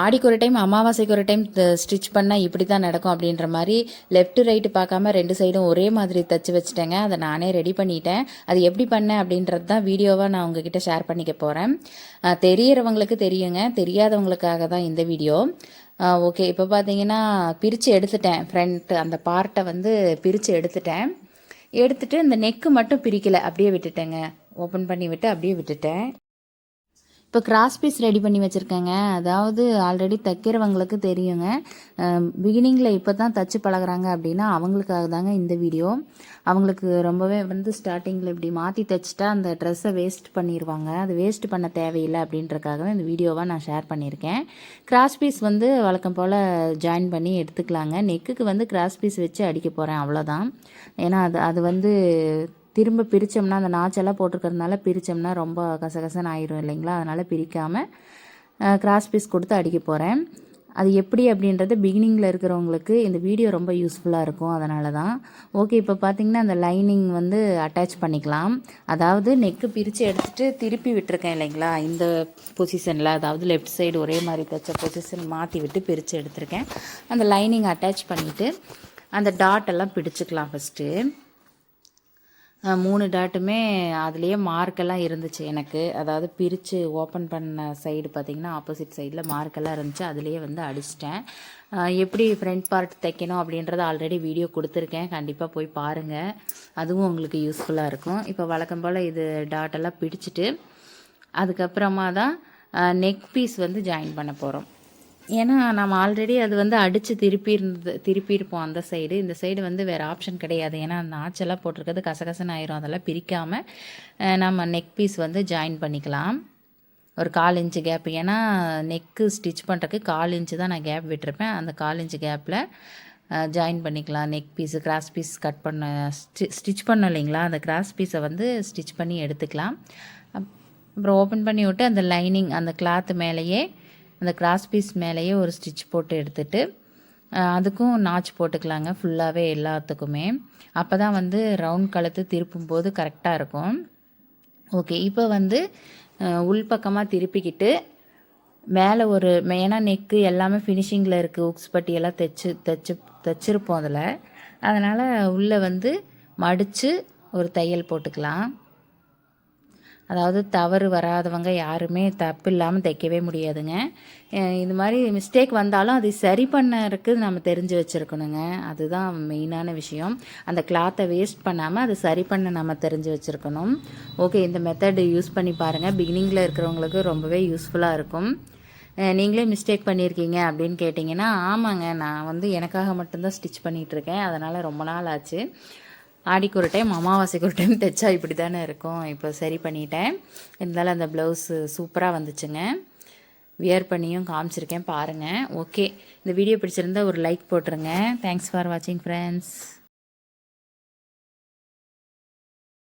ஆடிக்கு ஒரு டைம் அமாவாசைக்கு ஒரு டைம் ஸ்டிச் பண்ணால் இப்படி தான் நடக்கும் அப்படின்ற மாதிரி லெஃப்ட் ரைட்டு பார்க்காம ரெண்டு சைடும் ஒரே மாதிரி தைச்சி வச்சுட்டேங்க. அதை நானே ரெடி பண்ணிட்டேன். அது எப்படி பண்ணேன் அப்படின்றது தான் வீடியோவாக நான் உங்ககிட்ட ஷேர் பண்ணிக்க போகிறேன். தெரியிறவங்களுக்கு தெரியுங்க, தெரியாதவங்களுக்காக தான் இந்த வீடியோ. ஓகே, இப்போ பார்த்தீங்கன்னா பிரித்து எடுத்துட்டேன். ஃப்ரண்ட் அந்த பார்ட்டை வந்து பிரித்து எடுத்துட்டு இந்த நெக்கு மட்டும் பிரிக்கலை, அப்படியே விட்டுட்டேங்க. ஓப்பன் பண்ணி விட்டு அப்படியே விட்டுட்டேன். இப்போ கிராஸ் பீஸ் ரெடி பண்ணி வச்சுருக்கேங்க. அதாவது ஆல்ரெடி தைக்கிறவங்களுக்கு தெரியுங்க. பிகினிங்கில் இப்போ தான் தைச்சி பழகுறாங்க அப்படின்னா அவங்களுக்காக தாங்க இந்த வீடியோ. அவங்களுக்கு ரொம்பவே வந்து ஸ்டார்டிங்கில் இப்படி மாற்றி தைச்சிட்டா அந்த ட்ரெஸ்ஸை வேஸ்ட் பண்ணிடுவாங்க. அது வேஸ்ட் பண்ண தேவையில்லை அப்படின்றக்காக இந்த வீடியோவாக நான் ஷேர் பண்ணியிருக்கேன். கிராஸ் பீஸ் வந்து வழக்கம் போல் ஜாயின் பண்ணி எடுத்துக்கலாங்க. நெக்குக்கு வந்து கிராஸ் பீஸ் வச்சு அடிக்க போகிறேன், அவ்வளோதான். ஏன்னா அது வந்து திரும்ப பிரித்தோம்னா அந்த நாச்செல்லாம் போட்டிருக்கிறதுனால பிரித்தோம்னா ரொம்ப கசகசன்னு ஆயிரும் இல்லைங்களா. அதனால் பிரிக்காமல் கிராஸ் பீஸ் கொடுத்து அடிக்க போகிறேன். அது எப்படி அப்படின்றது பிகினிங்கில் இருக்கிறவங்களுக்கு இந்த வீடியோ ரொம்ப யூஸ்ஃபுல்லாக இருக்கும், அதனால தான். ஓகே, இப்போ பார்த்திங்கன்னா அந்த லைனிங் வந்து அட்டாச் பண்ணிக்கலாம். அதாவது நெக்கு பிரித்து எடுத்துகிட்டு திருப்பி விட்டுருக்கேன் இல்லைங்களா, இந்த பொசிஷனில், அதாவது லெஃப்ட் சைடு ஒரே மாதிரி தைச்ச பொசிஷன் மாற்றி விட்டு பிரித்து எடுத்திருக்கேன். அந்த லைனிங் அட்டாச் பண்ணிவிட்டு அந்த டாட்டெல்லாம் பிடிச்சிக்கலாம். ஃபஸ்ட்டு 3 டாட்டுமே அதுலேயே மார்க்கெல்லாம் இருந்துச்சு எனக்கு. அதாவது பிரித்து ஓப்பன் பண்ண சைடு பார்த்திங்கன்னா ஆப்போசிட் சைடில் மார்க்கெல்லாம் இருந்துச்சு. அதுலேயே வந்து அடிச்சிட்டேன். எப்படி ஃப்ரண்ட் பார்ட் தைக்கணும் அப்படின்றத ஆல்ரெடி வீடியோ கொடுத்துருக்கேன், கண்டிப்பாக போய் பாருங்கள். அதுவும் உங்களுக்கு யூஸ்ஃபுல்லாக இருக்கும். இப்போ வழக்கம் போல் இது டாட்டெல்லாம் பிடிச்சிட்டு அதுக்கப்புறமா தான் நெக் பீஸ் வந்து ஜாயின் பண்ண போகிறோம். ஏன்னா நம்ம ஆல்ரெடி அது வந்து அடித்து திருப்பியிருப்போம் அந்த சைடு. இந்த சைடு வந்து வேறு ஆப்ஷன் கிடையாது. ஏன்னா அந்த ஆச்செல்லாம் போட்டிருக்கிறது கசகசன்னு ஆயிரும். அதெல்லாம் பிரிக்காமல் நம்ம நெக் பீஸ் வந்து ஜாயின் பண்ணிக்கலாம். ஒரு 1/4 இன்ச்சு கேப். ஏன்னா நெக்கு ஸ்டிச் பண்ணுறதுக்கு 1/4 இன்ச்சு தான் நான் கேப் விட்டுருப்பேன். அந்த 1/4 இன்ச்சு கேப்பில் ஜாயின் பண்ணிக்கலாம். Neck piece cross piece cut பண்ண ஸ்டிச் பண்ணோம் இல்லைங்களா, அந்த கிராஸ் பீஸை வந்து ஸ்டிச் பண்ணி எடுத்துக்கலாம். அப்புறம் ஓப்பன் பண்ணி விட்டு அந்த லைனிங் அந்த கிளாத்து மேலேயே அந்த கிராஸ் பீஸ் மேலேயே ஒரு ஸ்டிச் போட்டு எடுத்துகிட்டு அதுக்கும் நாச் போட்டுக்கலாங்க ஃபுல்லாகவே எல்லாத்துக்குமே. அப்போ தான் வந்து ரவுண்ட் கழுத்து திருப்பும் போது கரெக்டாக இருக்கும். ஓகே, இப்போ வந்து உள்பக்கமாக திருப்பிக்கிட்டு மேலே ஒரு ஏன்னா நெக்கு எல்லாமே ஃபினிஷிங்கில் இருக்குது. உக்ஸ் பட்டியெல்லாம் தைச்சிருப்போம் அதில். அதனால் உள்ளே வந்து மடித்து ஒரு தையல் போட்டுக்கலாம். அதாவது தவறு வராதவங்க யாருமே தப்பு இல்லாமல் தைக்கவே முடியாதுங்க. இது மாதிரி மிஸ்டேக் வந்தாலும் அதை சரி பண்ணறதுக்கு நம்ம தெரிஞ்சு வச்சுருக்கணுங்க. அதுதான் மெயினான விஷயம். அந்த கிளாத்தை வேஸ்ட் பண்ணாமல் அதை சரி பண்ண நம்ம தெரிஞ்சு வச்சுருக்கணும். ஓகே, இந்த மெத்தட் யூஸ் பண்ணி பாருங்கள். பிகினிங்கில் இருக்கிறவங்களுக்கு ரொம்பவே யூஸ்ஃபுல்லாக இருக்கும். நீங்களே மிஸ்டேக் பண்ணியிருக்கீங்க அப்படின்னு கேட்டிங்கன்னா, ஆமாங்க, நான் வந்து எனக்காக மட்டும்தான் ஸ்டிச் பண்ணிகிட்ருக்கேன். அதனால் ரொம்ப நாள் ஆச்சு. ஆடிக்கு ஒரு டைம் அமாவாசைக்கு ஒரு டைம் தைச்சா இப்படி தானே இருக்கும். இப்போ சரி பண்ணிட்டேன். இருந்தாலும் அந்த ப்ளவுஸு சூப்பராக வந்துச்சுங்க. வியர் பண்ணியும் காமிச்சிருக்கேன், பாருங்கள். ஓகே, இந்த வீடியோ பிடிச்சிருந்தா ஒரு லைக் போட்டுருங்க. தேங்க்ஸ் ஃபார் வாட்சிங் ஃப்ரெண்ட்ஸ்.